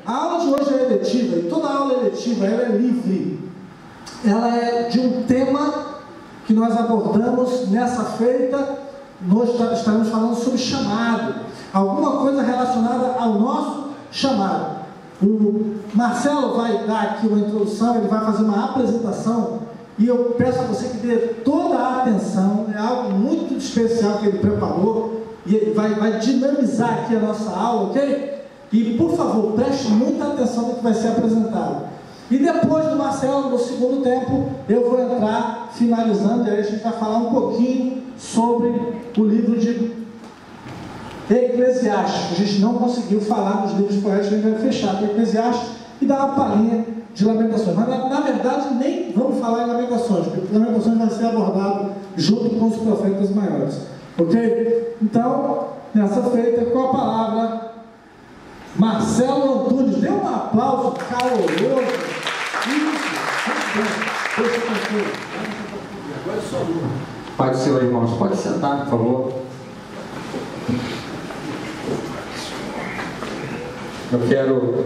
A aula de hoje é eletiva, e toda aula eletiva ela é livre. Ela é de um tema que nós abordamos nessa feita. Nós estaremos falando sobre chamado, alguma coisa relacionada ao nosso chamado. O Marcelo vai dar aqui uma introdução, ele vai fazer uma apresentação, e eu peço a você que dê toda a atenção. É algo muito especial que ele preparou, e ele vai dinamizar aqui a nossa aula, ok? E por favor, preste muita atenção no que vai ser apresentado. E depois do Marcelo, no segundo tempo, eu vou entrar finalizando, e aí a gente vai falar um pouquinho sobre o livro de Eclesiastes. A gente não conseguiu falar dos livros poéticos, a gente vai fechar com Eclesiastes e dar uma palhinha de Lamentações. Mas na verdade nem vamos falar em Lamentações, porque Lamentações vai ser abordado junto com os profetas maiores. Ok? Então, nessa feita, com a palavra, Marcelo Antunes. Dê um aplauso caloroso. Pai do Senhor, irmãos, pode sentar, por favor. Eu quero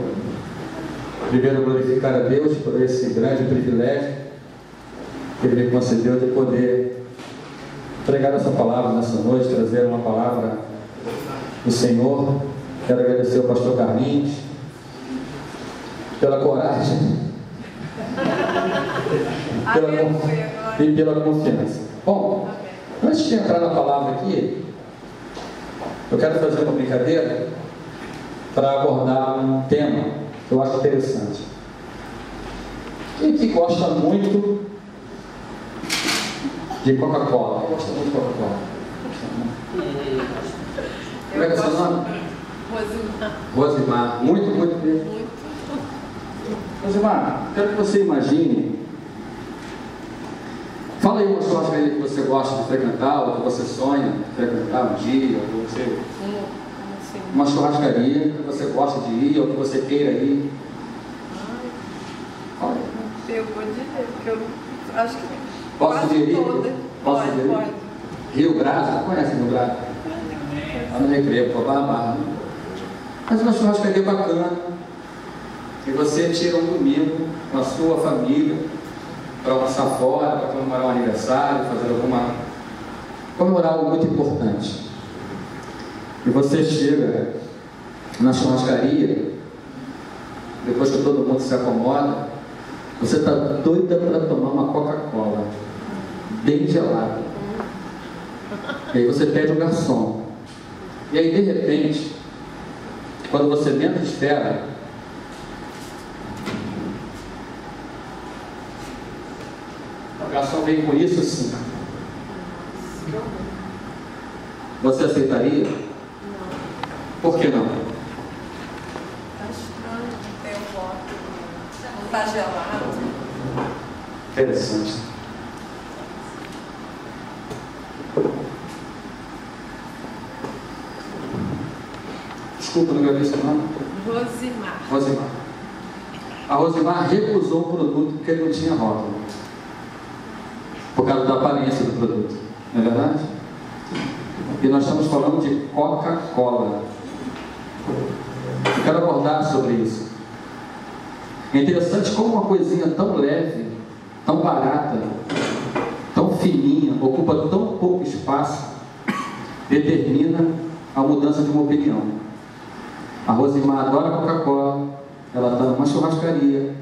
primeiro glorificar a Deus por esse grande privilégio que Ele me concedeu de poder pregar essa palavra nessa noite, trazer uma palavra do Senhor. Quero agradecer ao pastor Carlinhos pela coragem e pela confiança. Bom, antes de entrar na palavra aqui, eu quero fazer uma brincadeira para abordar um tema que eu acho interessante. Quem que gosta muito de Coca-Cola? Gosta muito de Coca-Cola? Como é que é o seu nome? Rosimar. Rosimar. Muito bem. Rosimar, quero que você imagine. Fala aí uma churrascaria que você gosta de frequentar, ou que você sonha frequentar um dia, ou você... Uma churrascaria que você gosta de ir, ou que você queira ir. Olha. Eu vou dizer, porque eu acho que... Posso ir? Pode. Rio Grado, conhece Rio Grado? Lá no Recreio, por Barra. Mas uma churrascaria bacana. E você tira um domingo com a sua família para almoçar fora, para comemorar um aniversário, comemorar algo muito importante. E você chega na churrascaria, depois que todo mundo se acomoda, você está doida para tomar uma Coca-Cola bem gelada. E aí você pede um garçom. E aí, de repente, quando você menos espera, o garçom vem com isso assim. Você aceitaria? Não. Por que não? Está estranho, não tem um voto. Não está gelado. Interessante. Desculpa, não vi seu nome? Rosimar. A Rosimar recusou um produto porque não tinha rótulo, por causa da aparência do produto, não é verdade? E nós estamos falando de Coca-Cola. Eu quero abordar sobre isso. É interessante como uma coisinha tão leve, tão barata, tão fininha, ocupa tão pouco espaço, determina a mudança de uma opinião. A Rosimar adora Coca-Cola, ela está numa churrascaria,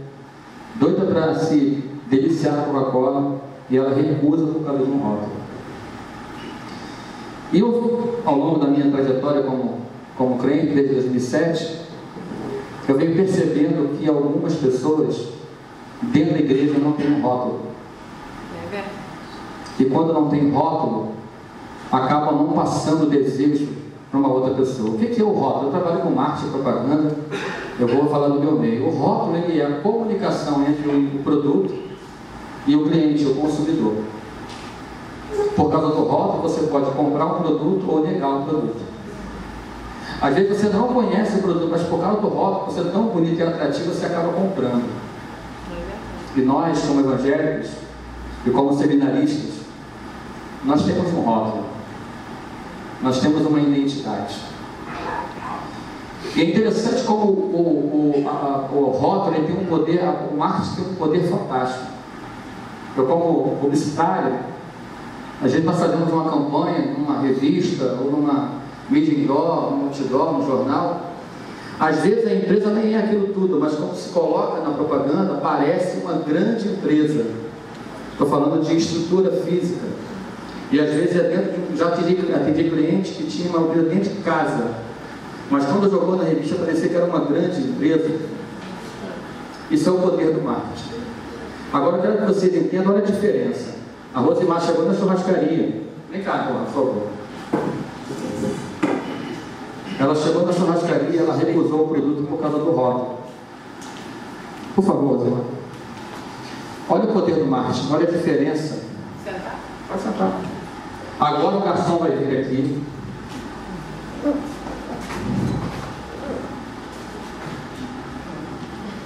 doida para se deliciar na Coca-Cola, e ela recusa por causa de um rótulo. E eu, ao longo da minha trajetória como crente, desde 2007, eu venho percebendo que algumas pessoas dentro da igreja não têm um rótulo. É verdade. E quando não tem rótulo, acaba não passando desejo para uma outra pessoa. O que é o rótulo? Eu trabalho com marketing e propaganda, eu vou falar do meu meio. O rótulo ele é a comunicação entre o produto e o cliente, o consumidor. Por causa do rótulo, você pode comprar um produto ou negar um produto. Às vezes você não conhece o produto, mas por causa do rótulo, você é tão bonito e atrativo, você acaba comprando. E nós, como evangélicos e como seminaristas, nós temos um rótulo. Nós temos uma identidade. E é interessante como o rótulo ele tem um poder, o marketing tem um poder fantástico. Eu, como publicitário, a gente nós fazemos uma campanha numa revista ou numa mídia indoor, num outdoor, num jornal. Às vezes a empresa nem é aquilo tudo, mas quando se coloca na propaganda, parece uma grande empresa. Estou falando de estrutura física. E às vezes é dentro de, já atendi cliente que tinha uma empresa dentro de casa. Mas quando jogou na revista, parecia que era uma grande empresa. Isso é o poder do marketing. Agora eu quero que vocês entendam, olha a diferença. A Rosimar chegou na churrascaria. Vem cá, por favor. Ela chegou na churrascaria, ela recusou o produto por causa do rótulo. Por favor, Rosimar. Olha o poder do marketing, olha a diferença. Sentar? Pode sentar. Agora o garçom vai vir aqui.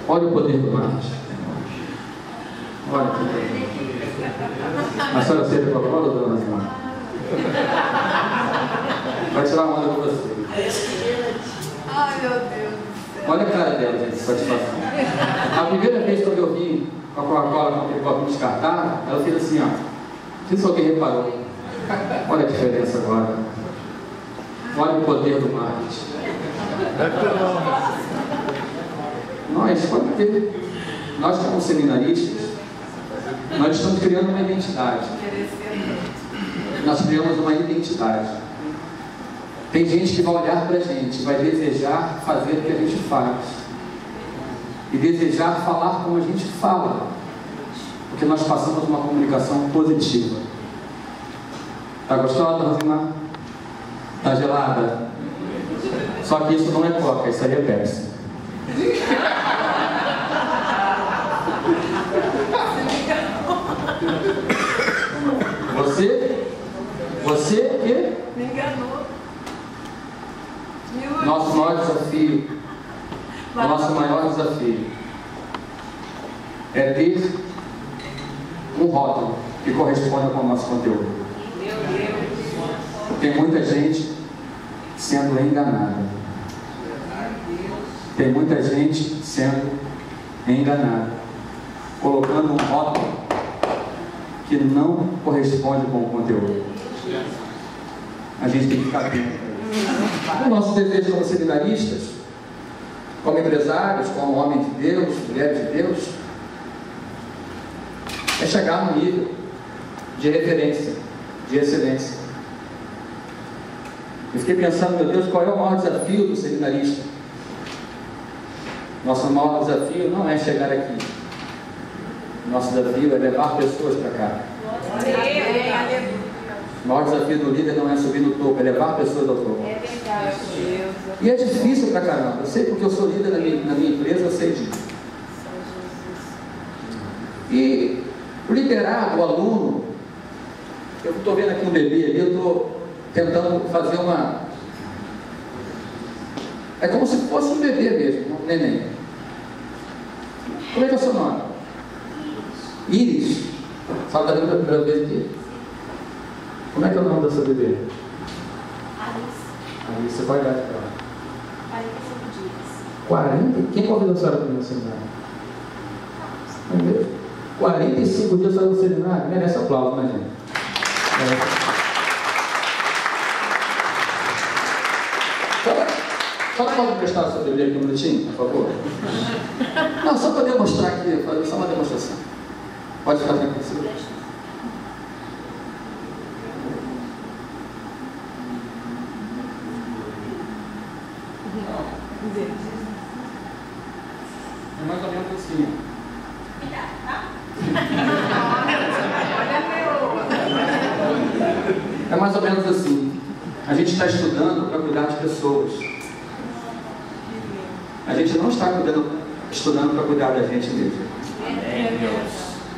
Olha o poder do marketing. Olha aqui. A senhora aceita Coca-Cola, dona Rosimar? Vai tirar uma onda com você. Ai, meu Deus do céu. Olha a cara dela, gente, satisfação. A primeira vez que eu vi a Coca-Cola com aquele copinho descartável, ela fez assim, ó. Não sei se alguém reparou. Olha a diferença agora. Olha o poder do marketing. Nós como seminaristas, nós estamos criando uma identidade. Nós criamos uma identidade. Tem gente que vai olhar para a gente, vai desejar fazer o que a gente faz. E desejar falar como a gente fala. Porque nós passamos uma comunicação positiva. Está gostosa, Rosimar? Está gelada? Só que isso não é Coca, isso aí é Pepsi. Você que? Me enganou. Nosso maior desafio, nosso maior desafio é ter um rótulo que corresponda com o nosso conteúdo. Tem muita gente sendo enganada. Tem muita gente sendo enganada, colocando um rótulo que não corresponde com o conteúdo. A gente tem que ficar atento. O nosso desejo como seminaristas, como empresários, como homens de Deus, mulheres de Deus, é chegar no nível de referência, de excelência. Eu fiquei pensando, meu Deus, qual é o maior desafio do seminarista? Nosso maior desafio não é chegar aqui. Nosso desafio é levar pessoas para cá. O maior desafio do líder não é subir no topo, é levar pessoas ao topo. É verdade. E é difícil pra caramba. Eu sei porque eu sou líder na minha empresa, eu sei disso. E liderar o aluno, eu estou vendo aqui um bebê ali, eu estou tentando fazer uma... É como se fosse um bebê mesmo, um neném. Como é que é o seu nome? Iris. Sabe da primeira vez aqui? Como é que é o nome da sua bebê? Alice. Você vai olhar para ela. 45 dias. 40? Quem convidou a senhora para o meu seminário? É mesmo? 45 dias só no seminário? Merece aplauso, né, gente? Só pode prestar a sua bebê aqui um minutinho, por favor? Não, só para demonstrar aqui, só uma demonstração. Pode ficar tranquilo. É mais ou menos assim. É mais ou menos assim. A gente está estudando para cuidar de pessoas. A gente não está estudando para cuidar da gente mesmo.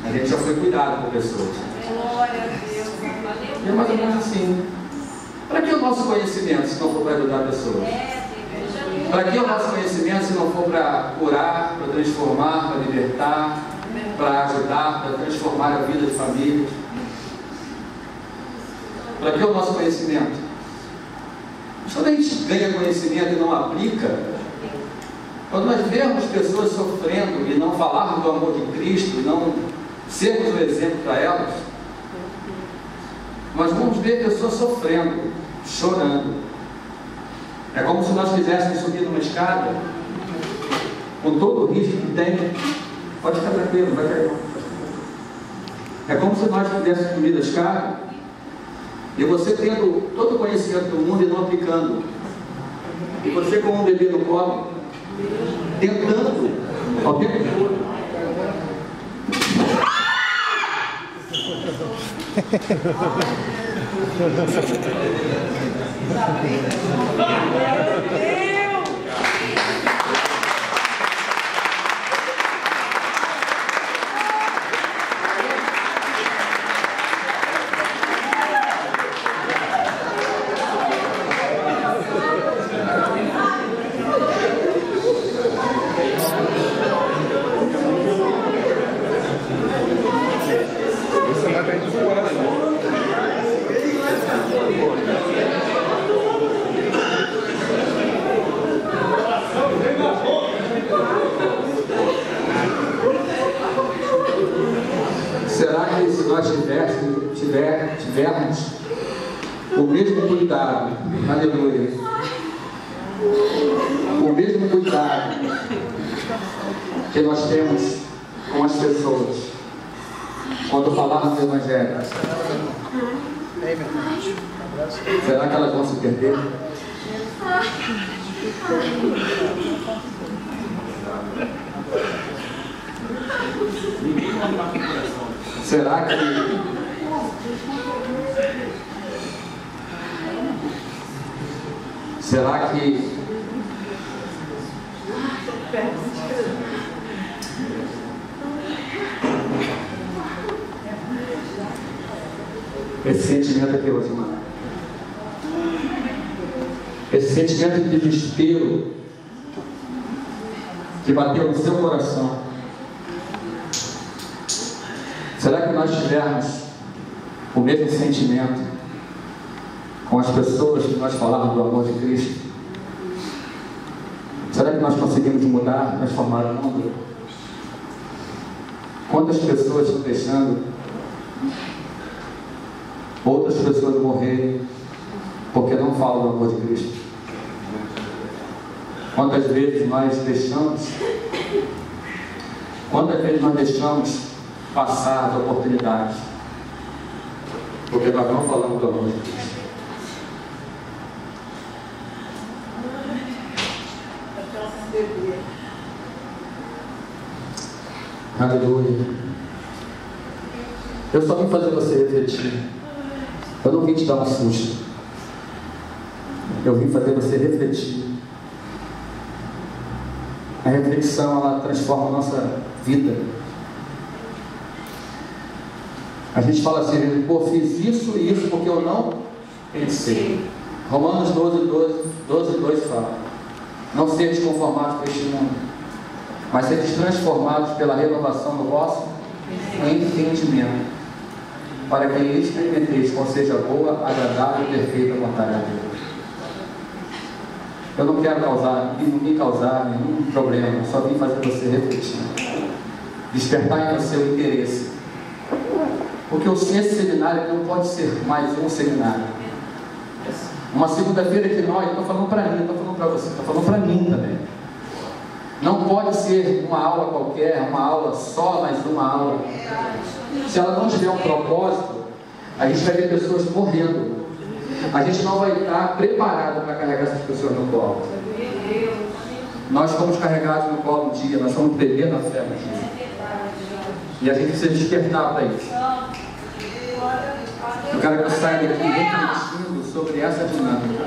A gente já foi cuidado por pessoas. Glória a Deus. E é mais ou menos assim. Para que o nosso conhecimento se não for para ajudar pessoas? Para que o nosso conhecimento se não for para curar, para transformar, para libertar, para ajudar, para transformar a vida de famílias? Para que o nosso conhecimento? Mas quando a gente ganha conhecimento e não aplica, Quando nós vemos pessoas sofrendo e não falarmos do amor de Cristo, e não sermos o exemplo para elas, nós vamos ver pessoas sofrendo, chorando. É como se nós quiséssemos subir numa escada, com todo o risco que tem. Pode ficar tranquilo, vai cair. É como se nós quiséssemos subir a escada, e você tendo todo o conhecimento do mundo e não aplicando. E você como um bebê no colo, tentando ao tempo todo. Será que se nós tivermos o mesmo cuidado, aleluia, o mesmo cuidado que nós temos com as pessoas quando falarmos do Evangelho, será que elas vão se perder? Será que esse sentimento aqui, Rosimar, esse sentimento de desespero que bateu no seu coração, será que nós tivermos o mesmo sentimento com as pessoas que nós falamos do amor de Cristo? Será que nós conseguimos mudar, transformar o mundo? Quantas pessoas estão deixando outras pessoas morrerem porque não falam do amor de Cristo? Quantas vezes nós deixamos passar as oportunidades porque nós não falamos do amor de Cristo? Aleluia. Eu só vim fazer você refletir. Eu não vim te dar um susto. Eu vim fazer você refletir. A reflexão, ela transforma a nossa vida. A gente fala assim, pô, fiz isso e isso porque eu não pensei. Romanos 12:2 fala: não sejam conformados com este mundo, mas sejam transformados pela renovação do vosso entendimento, para que experimenteis qual seja a boa, agradável e perfeita vontade de Deus. Eu não quero causar nenhum problema, eu só vim fazer você refletir, despertar em você o interesse, porque esse seminário não pode ser mais um seminário. Uma segunda-feira que nós, estou falando para mim, estou falando para você, estou falando para mim também. Não pode ser uma aula qualquer, uma aula só, mais uma aula. Se ela não tiver um propósito, a gente vai ver pessoas morrendo. A gente não vai estar preparado para carregar essas pessoas no colo. Nós fomos carregados no colo um dia, nós fomos beber na fé um dia. E a gente precisa despertar para isso. Eu quero que eu saia daqui refletindo sobre essa dinâmica.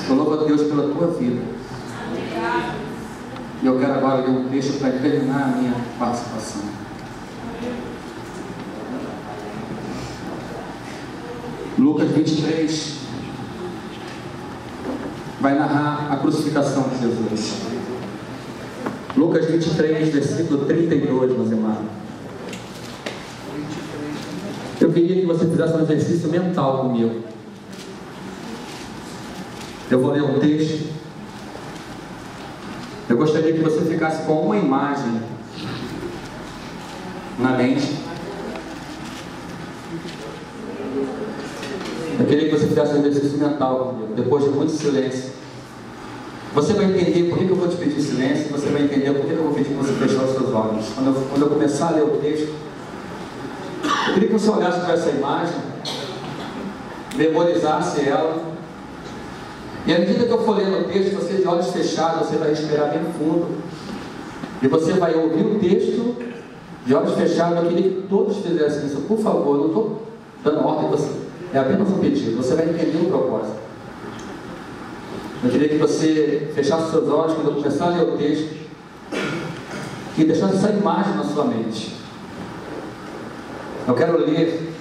Eu louvo a Deus pela tua vida. E eu quero agora ler um texto para terminar a minha participação. Lucas 23 vai narrar a crucificação de Jesus. Lucas 23, versículo 32, meus irmãos. Eu queria que você fizesse um exercício mental comigo. Eu vou ler um texto Eu gostaria que você ficasse com uma imagem na mente. Eu queria que você fizesse um exercício mental comigo, depois de muito silêncio. Você vai entender por que eu vou te pedir silêncio, você vai entender por que eu vou pedir que você feche os seus olhos. Quando eu começar a ler o texto, eu queria que você olhasse para essa imagem, memorizasse ela, e à medida que eu for lendo o texto, você de olhos fechados, você vai respirar bem fundo, e você vai ouvir o texto de olhos fechados. Eu queria que todos fizessem isso, por favor. Eu não estou dando ordem a você, é apenas um pedido, você vai entender o propósito. Eu queria que você fechasse os seus olhos quando eu começar a ler o texto e deixasse essa imagem na sua mente. Eu quero ler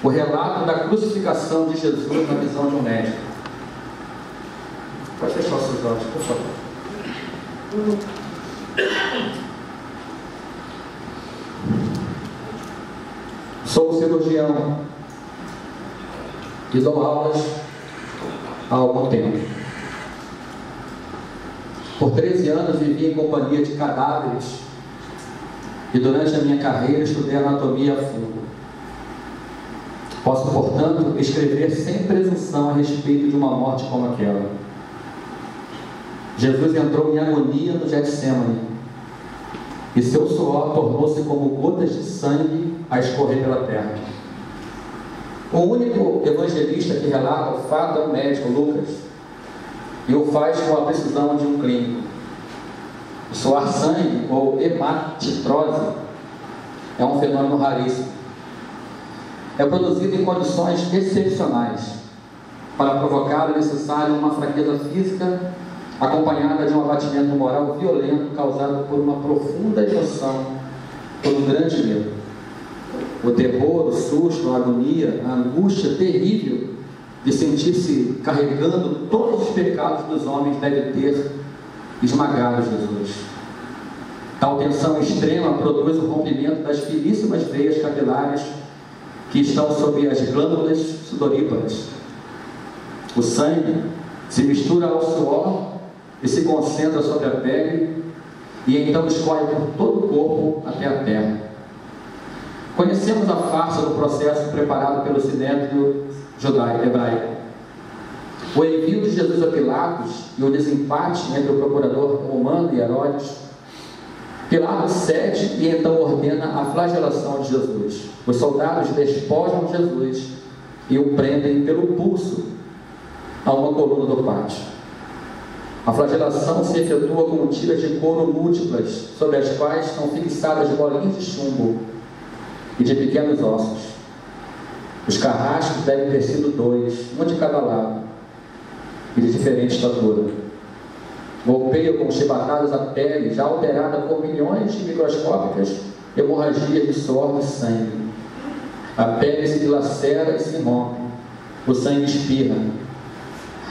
o relato da crucificação de Jesus na visão de um médico. Pode fechar os seus olhos, por favor. Sou cirurgião e dou aulas há algum tempo. Por 13 anos vivi em companhia de cadáveres e durante a minha carreira estudei anatomia a fundo. Posso, portanto, escrever sem presunção a respeito de uma morte como aquela. Jesus entrou em agonia no Getsemane e seu suor tornou-se como gotas de sangue a escorrer pela terra. O único evangelista que relata o fato é o médico Lucas, e o faz com a precisão de um clínico. O suar sangue, ou hematitrose, é um fenômeno raríssimo. É produzido em condições excepcionais. Para provocar é necessário uma fraqueza física acompanhada de um abatimento moral violento causado por uma profunda emoção, por um grande medo. O terror, o susto, a agonia, a angústia terrível de sentir-se carregando todos os pecados dos homens deve ter esmagado Jesus. Tal tensão extrema produz o rompimento das finíssimas veias capilares que estão sob as glândulas sudoríparas. O sangue se mistura ao suor e se concentra sobre a pele e então escorre por todo o corpo até a terra. Conhecemos a farsa do processo preparado pelo Sinédrio hebraico. O envio de Jesus a Pilatos e o desempate entre o procurador romano e Herodes. Pilatos cede e então ordena a flagelação de Jesus. Os soldados despojam Jesus e o prendem pelo pulso a uma coluna do pátio. A flagelação se efetua com tiras de couro múltiplas, sobre as quais são fixadas bolinhas de chumbo e de pequenos ossos. Os carrascos devem ter sido 2, um de cada lado, e de diferente estatura. Golpeiam com chibatadas a pele, já alterada por milhões de microscópicas hemorragias de suor e sangue. A pele se dilacera e se rompe, o sangue espirra.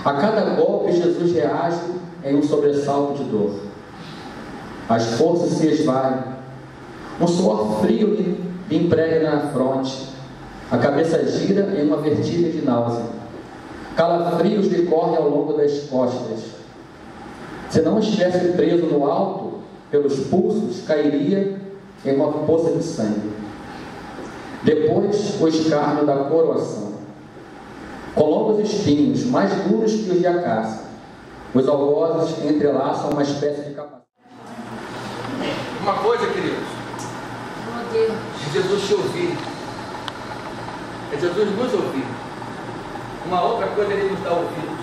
A cada golpe, Jesus reage em um sobressalto de dor. As forças se esvaem. Um suor frio lhe impregna na fronte. A cabeça gira em uma vertigem de náusea. Calafrios lhe correm ao longo das costas. Se não estivesse preso no alto, pelos pulsos, cairia em uma poça de sangue. Depois, o escárnio da coroação. Com longos espinhos, mais duros que os de acácia, os algozes entrelaçam uma espécie de capacete. Uma coisa, queridos, de Jesus te ouvir, é Jesus nos ouvir. Uma outra coisa é Ele nos dar ouvidos.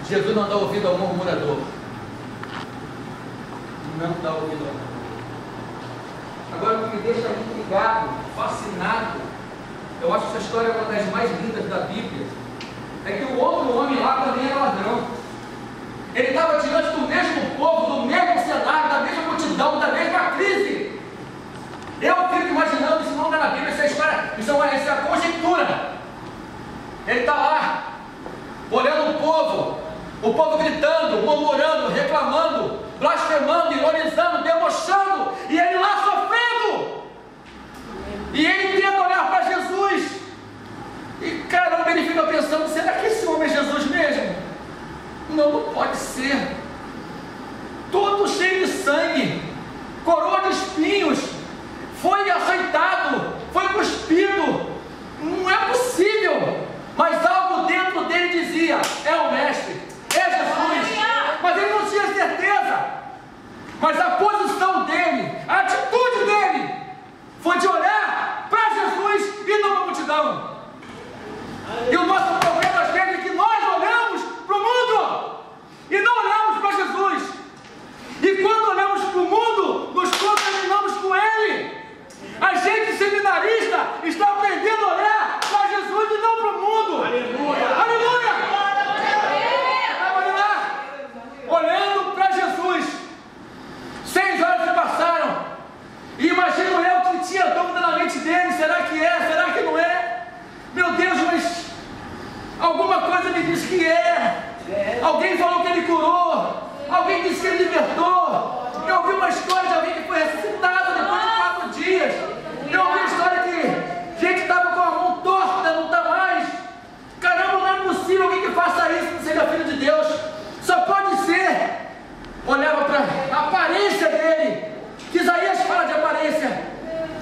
Jesus não dá ouvido ao murmurador. Não dá ouvido ao murmurador. Agora, o que me deixa intrigado, fascinado, eu acho que essa história é uma das mais lindas da Bíblia, é que o outro homem lá também era ladrão. Ele estava diante do mesmo povo, do mesmo cenário, da mesma multidão, da mesma crise. Eu fico imaginando, isso não está na Bíblia, essa história, isso é a conjectura. Ele está lá, olhando o povo gritando, murmurando, reclamando, blasfemando, ironizando, debochando, e ele lá sofrendo. E ele tenta olhar para Jesus. E caramba, ele fica pensando, será que esse homem é Jesus mesmo? E o nosso problema às vezes é que nós olhamos para o mundo e não olhamos para Jesus. E quando olhamos para o mundo, nos contaminamos com ele. A gente seminarista está aprendendo a olhar para Jesus e não para o mundo. Aleluia! Aleluia! Olha lá, olhando para Jesus. 6 horas se passaram. E imagino eu que tinha dúvida na mente dele. Será que é? Será que não é? Meu Deus, mas alguma coisa me diz que é. Alguém falou que ele curou. Alguém disse que ele libertou. Eu ouvi uma história de alguém que foi ressuscitado depois de 4 dias. Eu ouvi a história que gente estava com a mão torta, não está mais. Caramba, não é possível alguém que faça isso, que seja filho de Deus. Só pode ser. Olhava para a aparência dele. Que Isaías fala de aparência.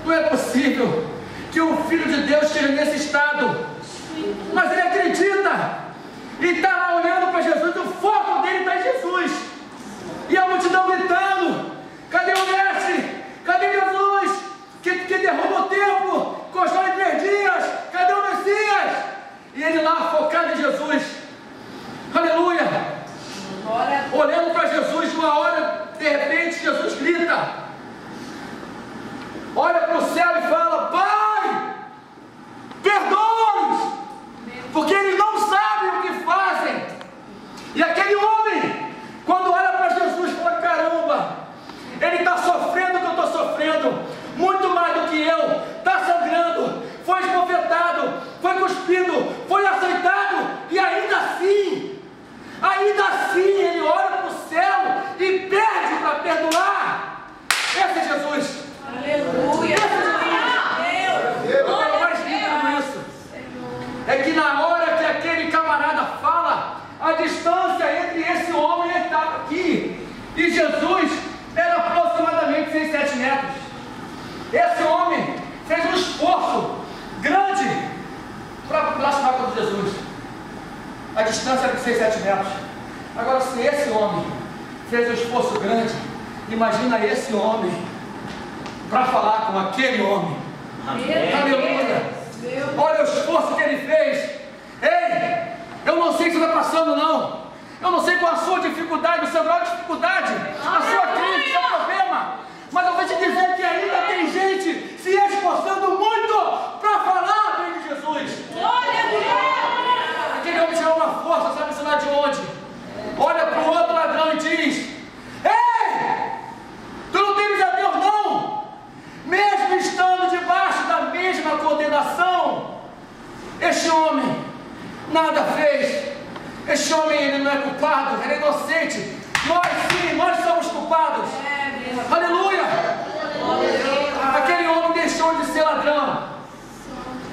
Não é possível que um filho de Deus esteja nesse estado. Mas ele acredita. E está lá olhando para Jesus. E o foco dele está em Jesus. E a multidão gritando: cadê o mestre? Cadê Jesus? Que derruba o tempo, constrói em 3 dias. Cadê o Messias? E ele lá focado em Jesus. Aleluia! Olhando para Jesus, uma hora, de repente, Jesus grita, olha para o céu e fala: Pai, perdoa-os, porque eles não sabem o que fazem. E aquele homem, quando olha para Jesus, fala: caramba, ele está sofrendo o que eu estou sofrendo, muito mais do que eu, está sangrando, foi esbofetado, foi cuspido, foi açoitado, e ainda assim ele olha para o céu e pede para perdoar. Esse é Jesus. Aleluia. O mais lindo isso é que na hora que aquele camarada fala, a distância entre esse homem que estava aqui e Jesus era aproximadamente 6, 7 metros. Esse homem fez um esforço grande para blasfemar contra Jesus. A distância era de 6, 7 metros. Agora, se esse homem fez um esforço grande, imagina esse homem para falar com aquele homem. Aleluia! Olha o esforço que ele fez. Ei, eu não sei o que você está passando, não. Eu não sei qual a sua dificuldade, o seu grau de dificuldade, a sua crise, o seu problema. Mas eu vou te dizer que ainda tem gente se esforçando muito para falar bem de Jesus. Aquele homem tirou uma força, sabe lá de onde? Olha para o outro ladrão e diz: ei, tu não temes a Deus não? Mesmo estando debaixo da mesma condenação, este homem nada fez. Este homem, ele não é culpado, ele é inocente. Nós sim, nós somos culpados. Aleluia! Aquele homem deixou de ser ladrão,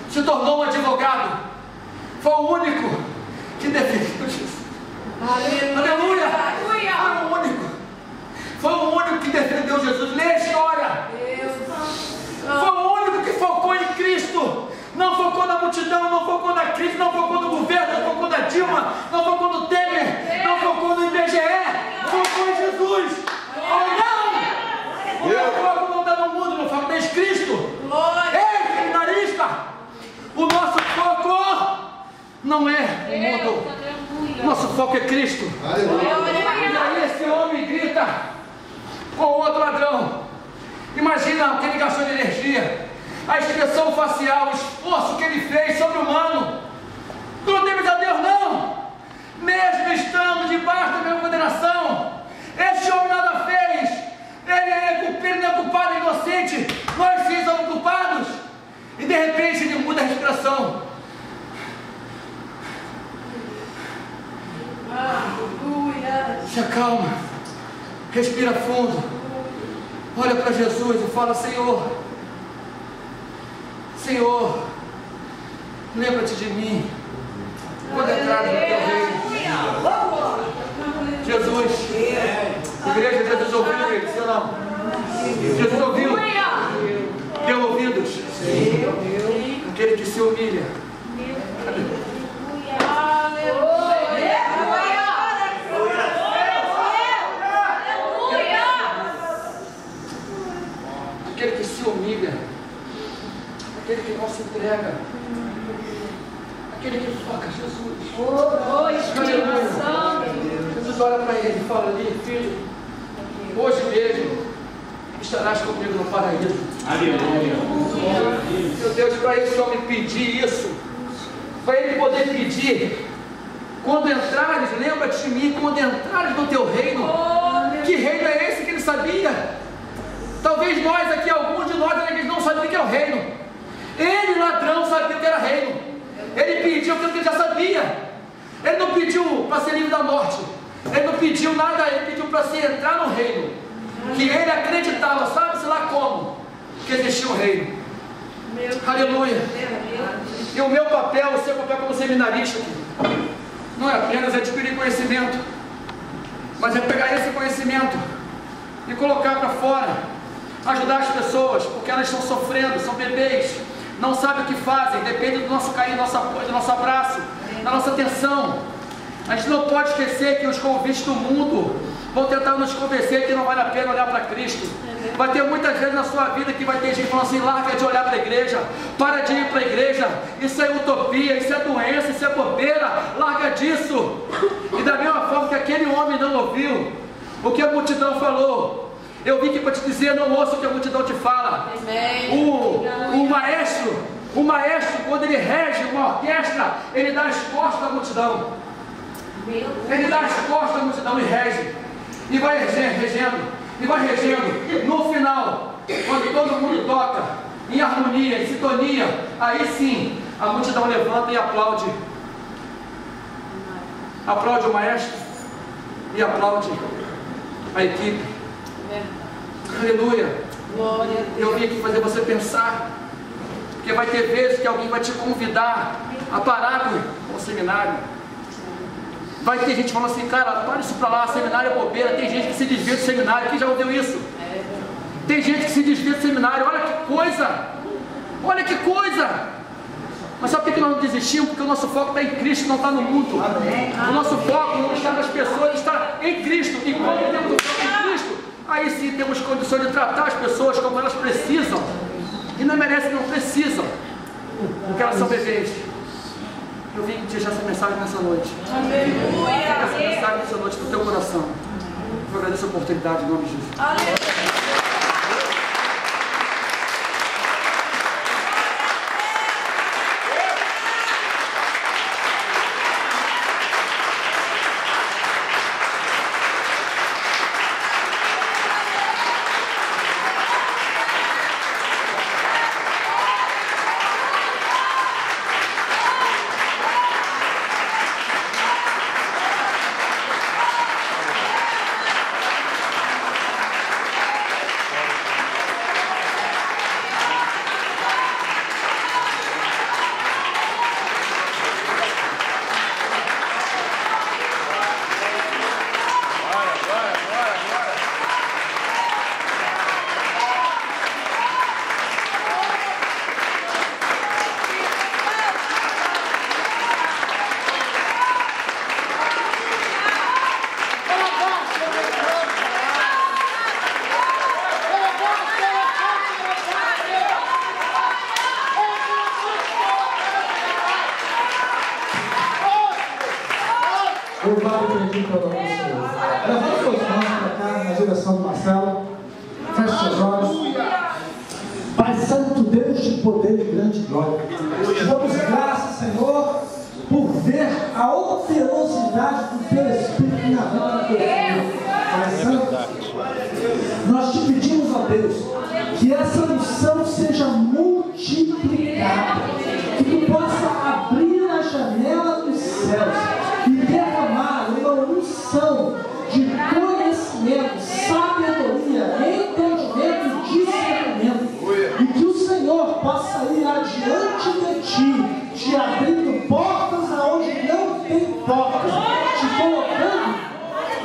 se tornou um advogado. Foi o único que defendeu Jesus. Aleluia! Foi o único. Foi o único que defendeu Jesus. Lê a história. Foi o único que focou em Cristo. Não focou na multidão, não focou na crise, não focou no governo, não focou na Dilma, não focou no Temer, não focou no IBGE, focou em Jesus. Não! O meu foco não está no mundo, meu foco está em Cristo. Ei, seminarista! O nosso foco não é o mundo. Nosso foco é Cristo. E aí esse homem grita com o outro ladrão. Imagina o que ele gastou de energia. A expressão facial, o esforço que ele fez sobre-humano. Tu não temes a Deus não? Mesmo estando debaixo da minha condenação, este homem nada fez. Ele não é culpado, é inocente. Nós sim somos culpados. E de repente ele muda a respiração. Se acalma, respira fundo, olha para Jesus e fala: Senhor, lembra-te de mim quando entrar no teu reino. Jesus, igreja, Jesus ouviu ele, sim ou não? Jesus ouviu, deu ouvidos. Aquele que se humilha. Aquele que se humilha, aquele que não se entrega, Aquele que foca, Jesus. Espírito Santo. Jesus olha para ele e fala ali, filho, hoje mesmo estarás comigo no paraíso. Meu Deus, para esse homem pedir isso, para ele poder pedir, quando entrares, lembra-te de mim, quando entrares no teu reino. Que reino é esse que ele sabia? Talvez nós aqui, alguns de nós, eles não sabiam o que é o reino. Ele, ladrão, sabia o que era reino. Ele pediu aquilo que ele já sabia. Ele não pediu para ser livre da morte. Ele não pediu nada, ele pediu para se entrar no reino. Que ele acreditava, sabe-se lá como, que existia um reino. Aleluia. E o meu papel, o seu papel como seminarista, não é apenas adquirir conhecimento, mas é pegar esse conhecimento e colocar para fora, ajudar as pessoas, porque elas estão sofrendo, são bebês, não sabem o que fazem, depende do nosso carinho, do nosso apoio, do nosso abraço, da nossa atenção. A gente não pode esquecer que os convites do mundo vão tentar nos convencer que não vale a pena olhar para Cristo. Vai ter muitas vezes na sua vida que vai ter gente falando assim: larga de olhar para a igreja, para de ir para a igreja, isso é utopia, isso é doença, isso é bobeira, larga disso. E da mesma forma que aquele homem não ouviu o que a multidão falou, eu vim aqui para te dizer: não ouça o que a multidão te fala. O maestro, quando ele rege uma orquestra, ele dá as costas à multidão. Ele dá as costas à multidão e rege. E vai regendo. E vai regendo. No final, quando todo mundo toca em harmonia, em sintonia, aí sim a multidão levanta e aplaude. Aplaude o maestro e aplaude a equipe. Aleluia. Eu vim aqui fazer você pensar, porque vai ter vezes que alguém vai te convidar a parar com o seminário. Vai ter gente falando assim: cara, para isso pra lá, seminário é bobeira. Tem gente que se desvia do seminário. Quem já ouviu isso? Tem gente que se desvia do seminário. Olha que coisa! Olha que coisa! Mas sabe por que nós não desistimos? Porque o nosso foco está em Cristo, não está no mundo. O nosso foco não está nas pessoas, está em Cristo. E quando temos o foco em Cristo, aí sim temos condições de tratar as pessoas como elas precisam. E não merecem, não precisam, porque elas são bebês. Eu vim te deixar essa mensagem nessa noite. Fica essa mensagem nessa noite no teu coração. Eu agradeço a oportunidade em nome de Jesus. Aleluia. Louvado bendito pelo nome do Senhor. Levante suas mãos para cá, na direção do Marcelo. Feche seus olhos. Pai Santo, Deus de poder e grande glória. Te damos graças, Senhor, por ver a operosidade do Teu Espírito na vida do Teu filho. Pai Santo, nós te pedimos, ó Deus, que essa unção seja multiplicada. Que Tu possa abrir a janela dos céus e derramar uma unção de conhecimento, sabedoria, entendimento e discernimento. E que o Senhor possa ir adiante de Ti, te abrindo portas aonde não tem portas, te colocando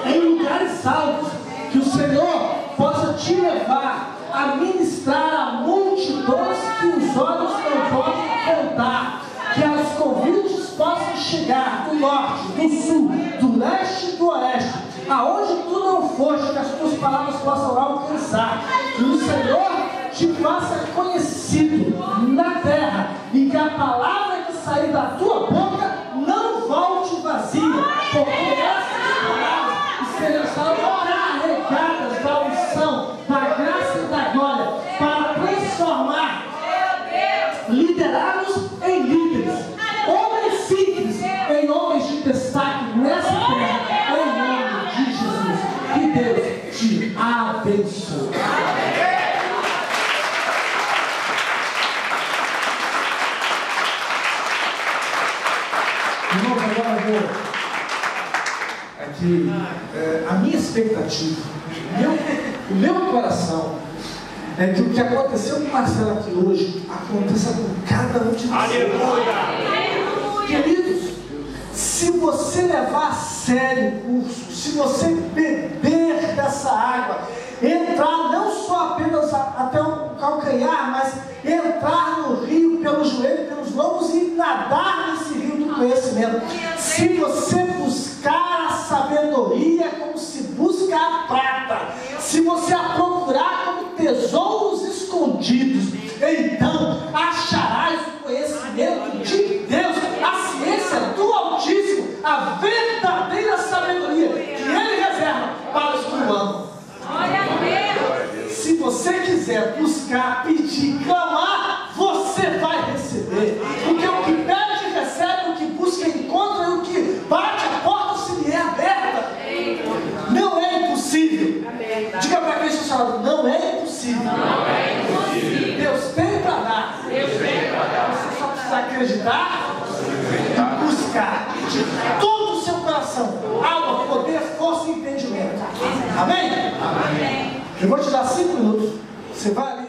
em lugares altos. Que o Senhor possa te levar a ministrar a multidões que os olhos não podem contar. Que os convites possam chegar do norte, do sul, do leste e do oeste, aonde tu não foste, que as tuas palavras possam alcançar. Que o Senhor te faça conhecido na terra e que a palavra que sair da tua boca expectativa. O meu coração é que o que aconteceu com o Marcelo aqui hoje aconteça com cada um de vocês. Queridos, se você levar a sério o curso, se você beber dessa água, entrar não só apenas até o calcanhar, mas entrar no rio pelos joelhos, pelos lombos e nadar nesse rio do conhecimento. Se você buscar a sabedoria como se busca a prata, se você a procurar como tesouros escondidos, então acharás o conhecimento de Deus, a ciência do Altíssimo, a verdadeira sabedoria que Ele reserva para os que o amam. Se você quiser buscar, pedir, clamar, você vai receber. Porque o que pede, recebe, o que busca, encontra, e o que bate, a porta se lhe é aberta. Não é impossível. Diga para quem está falando, não é impossível. Deus tem para dar. Você só precisa acreditar e buscar de todo o seu coração alma, poder, força e entendimento. Amém? Eu vou te dar 5 minutos. Você vai